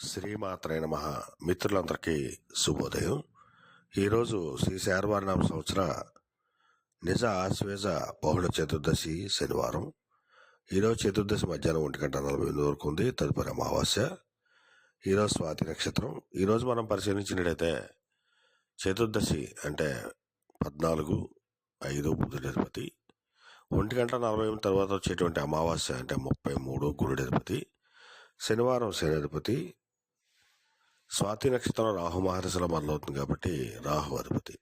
శ్రీమాత్రే నమః. మిత్రులందరికీ శుభోదయం. ఈరోజు శ్రీ శార్వారినామ సంవత్సర నిజ ఆశ్వేజ బహుళ చతుర్దశి శనివారం. ఈరోజు చతుర్దశి మధ్యాహ్నం 1:48 వరకు ఉంది. తదుపరి అమావాస్య. ఈరోజు స్వాతి నక్షత్రం. ఈరోజు మనం పరిశీలించినట్లయితే చతుర్దశి అంటే 14/5 బుధుడి అధిపతి, 1:48 తర్వాత వచ్చేటువంటి అమావాస్య అంటే 33 గురుడి అధిపతి, శనివారం శని అధిపతి, స్వాతి నక్షత్రం రాహు మహర్షిలో మొదలవుతుంది కాబట్టి రాహు అధిపతి.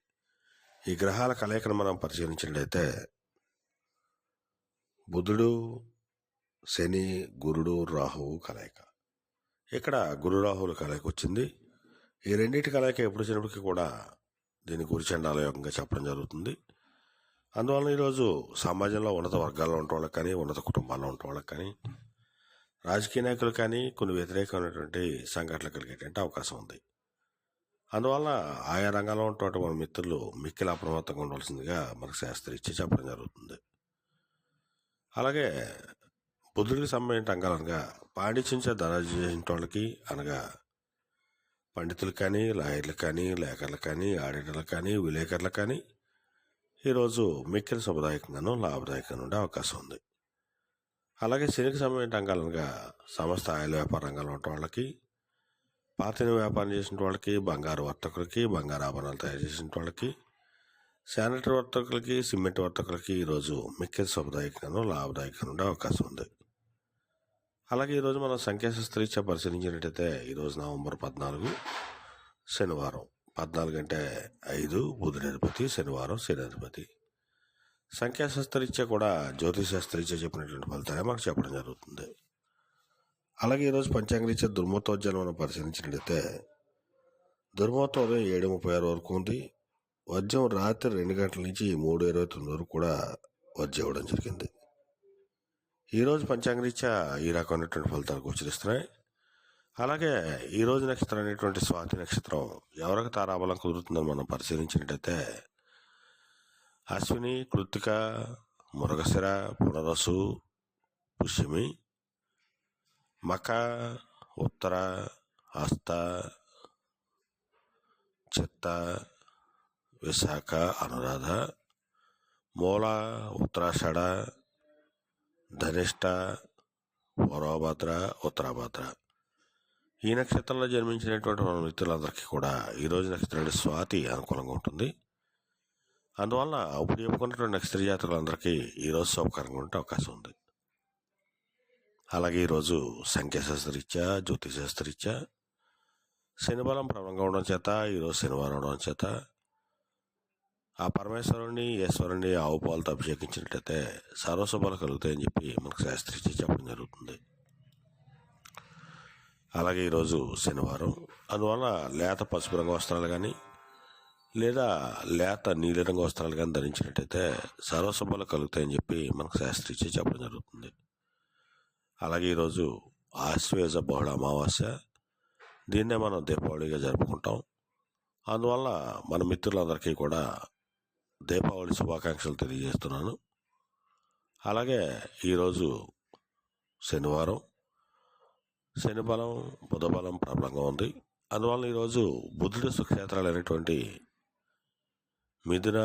ఈ గ్రహాల కలయికను మనం పరిశీలించినట్లయితే బుధుడు, శని, గురుడు, రాహువు కలయిక. ఇక్కడ గురు రాహువుల కలయిక వచ్చింది. ఈ రెండింటి కలయిక ఎప్పుడు వచ్చినప్పటికీ కూడా దీని గురించి చండాలయోగంగా చెప్పడం జరుగుతుంది. అందువలన ఈరోజు సమాజంలో ఉన్నత వర్గాల్లో ఉన్న వాళ్ళకి కానీ, ఉన్నత కుటుంబాల్లో ఉన్న వాళ్ళకి కానీ, రాజకీయ నాయకులు కానీ కొన్ని వ్యతిరేకమైనటువంటి సంఘటనలు కలిగేటువంటి అవకాశం ఉంది. అందువల్ల ఆయా రంగాల్లో ఉన్నటువంటి మన మిత్రులు మిక్కిలి అప్రమత్తంగా ఉండవలసిందిగా మనకు శాస్త్రం ఇచ్చి చెప్పడం జరుగుతుంది. అలాగే బుద్ధుడికి సంబంధించిన రంగాలనగా పాండిత్యంచే ధనార్జించిన వాళ్ళకి అనగా పండితులు కానీ, లాయర్లు కానీ, లేఖర్లు కానీ, ఆడిటర్లు కానీ, విలేకరులు కానీ ఈరోజు మిక్కిలి శుభదాయకంగానూ లాభదాయకంగా ఉండే అవకాశం ఉంది. అలాగే శనికి సంబంధించిన రంగాలనగా సమస్త ఆయిల్ వ్యాపార రంగంలో ఉన్న వాళ్ళకి, పాతిన వ్యాపారం చేసిన వాళ్ళకి, బంగారు వర్తకులకి, బంగారు ఆభరణాలు తయారు చేసిన వాళ్ళకి, శానిటరీ వర్తకులకి, సిమెంట్ వర్తకులకి ఈరోజు మిక్కిలి శుభదాయకంగానూ లాభదాయకంగా ఉండే అవకాశం ఉంది. అలాగే ఈరోజు మనం సంఖ్యాశాస్త్రీత్యా పరిశీలించినట్టయితే ఈరోజు నవంబర్ 14 శనివారం, 14:05 బుధుడి అధిపతి, శనివారం శని అధిపతి. సంఖ్యాశాస్త్రరీత్యా కూడా జ్యోతిశాస్త్రరీత్యా చెప్పినటువంటి ఫలితాలే మాకు చెప్పడం జరుగుతుంది. అలాగే ఈరోజు పంచాంగరీత్యా దుర్మోత్తోజ్జాన్ని మనం పరిశీలించినట్లయితే దుర్మోత్తం ఉదయం 7:36 వరకు ఉంది. వర్జ్యం రాత్రి 2 గంటల నుంచి 3:29 వరకు కూడా వర్జ్యం ఇవ్వడం జరిగింది. ఈరోజు పంచాంగరీత్యా ఈ రకమైనటువంటి ఫలితాలు గోచరిస్తున్నాయి. అలాగే ఈరోజు నక్షత్రం అనేటువంటి స్వాతి నక్షత్రం ఎవరికి తారాబలం కుదురుతుందని మనం పరిశీలించినట్టయితే అశ్విని, కృత్తిక, మృగశిర, పునరసు, పుష్యమి, మక, ఉత్తర, హస్త, చిత్త, విశాఖ, అనురాధ, మూల, ఉత్తరాషాఢ, ధనిష్ట, పూర్వభద్ర, ఉత్తరాభద్ర. ఈ నక్షత్రంలో జన్మించినటువంటి మన మిత్రులందరికీ కూడా ఈరోజు నక్షత్రం స్వాతి అనుకూలంగా ఉంటుంది. అందువల్ల ఇప్పుడు చెప్పుకున్నటువంటి నక్షత్ర జాతకులందరికీ ఈరోజు శుభకరంగా ఉండే అవకాశం ఉంది. అలాగే ఈరోజు సంఖ్యాశాస్త్రరీత్యా జ్యోతిశాస్త్రరీత్యా శని బలం ప్రబలంగా ఉండడం చేత ఈరోజు శనివారం అవడం చేత ఆ పరమేశ్వరుని, ఈశ్వరుని ఆవు పాలతో అభిషేకించినట్టయితే సర్వశుభాలు కలుగుతాయని చెప్పి మనకు శాస్త్రీత్యా చెప్పడం జరుగుతుంది. అలాగే ఈరోజు శనివారం, అందువల్ల లేత పసుపు రంగు వస్త్రాలు కానీ లేదా లేత నీలిరంగ వస్త్రాలు కానీ ధరించినట్టయితే సర్వశుభాలు కలుగుతాయని చెప్పి మనకు శాస్త్రీత్యా చెప్పడం జరుగుతుంది. అలాగే ఈరోజు ఆశ్వేజ బహుళ అమావాస్య, దీన్నే మనం దీపావళిగా జరుపుకుంటాం. అందువల్ల మన మిత్రులందరికీ కూడా దీపావళి శుభాకాంక్షలు తెలియజేస్తున్నాను. అలాగే ఈరోజు శనివారం, శని బలం, బుధ బలం ప్రబలంగా ఉంది. అందువల్ల ఈరోజు బుధుడి సుక్షేత్రాలు అనేటువంటి మిథున,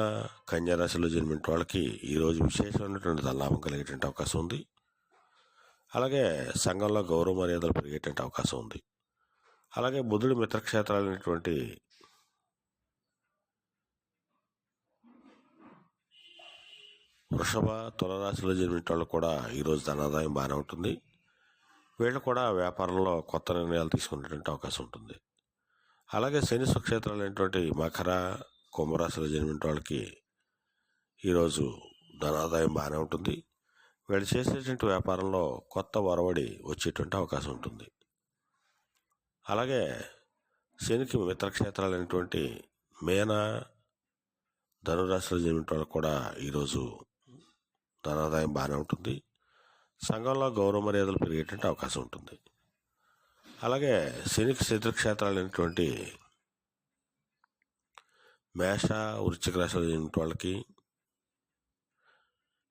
కన్యా రాశిలో జన్మించిన వాళ్ళకి ఈరోజు విశేషమైనటువంటి ధనలాభం కలిగేటువంటి అవకాశం ఉంది. అలాగే సంఘంలో గౌరవ మర్యాదలు పెరిగేటువంటి అవకాశం ఉంది. అలాగే బుధుడి మిత్రక్షేత్రాలు అనేటువంటి వృషభ, తులరాశిలో జన్మించిన వాళ్ళు కూడా ఈరోజు ధనాదాయం బాగానే ఉంటుంది. వీళ్ళు కూడా వ్యాపారంలో కొత్త నిర్ణయాలు తీసుకునేటువంటి అవకాశం ఉంటుంది. అలాగే శని సుక్షేత్రాలు అనేటువంటి మకర, కుంభరాశిలో జన్మించిన వాళ్ళకి ఈరోజు ధనాదాయం బాగానే ఉంటుంది. వీళ్ళు చేసేటువంటి వ్యాపారంలో కొత్త వరవడి వచ్చేటువంటి అవకాశం ఉంటుంది. అలాగే శనికి మిత్రక్షేత్రాలు అనేటువంటి మేన, ధనురాశిలో జన్మించిన వాళ్ళకి కూడా ఈరోజు ధనాదాయం బాగానే ఉంటుంది. సంఘంలో గౌరవ మర్యాదలు పెరిగేటువంటి అవకాశం ఉంటుంది. అలాగే శనికి శత్రుక్షేత్రాలు అనేటువంటి మేష, వృశ్చిక రాశిలో జన్మించిన వాళ్ళకి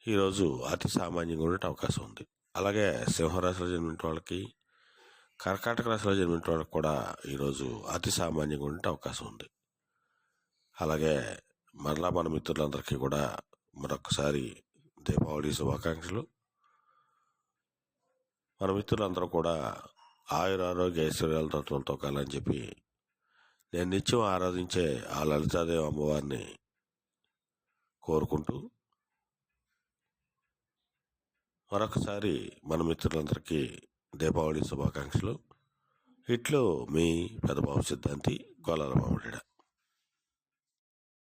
ఈరోజు అతి సామాన్యంగా ఉండే అవకాశం ఉంది. అలాగే సింహరాశిలో జన్మించిన వాళ్ళకి, కర్కాటక రాశిలో జన్మించిన వాళ్ళకి కూడా ఈరోజు అతి సామాన్యంగా ఉండే అవకాశం ఉంది. అలాగే మరలా మన మిత్రులందరికీ కూడా మరొకసారి దీపావళి శుభాకాంక్షలు. మన మిత్రులందరూ కూడా ఆయురారోగ్య ఐశ్వర్యాలతో తోకాలని చెప్పి నేను నిత్యం ఆరాధించే ఆ లలితాదేవి అమ్మవారిని కోరుకుంటూ మరొకసారి మన మిత్రులందరికీ దీపావళి శుభాకాంక్షలు. ఇట్లు మీ పెద్దబాబు సిద్ధాంతి గోలాల మామిడి.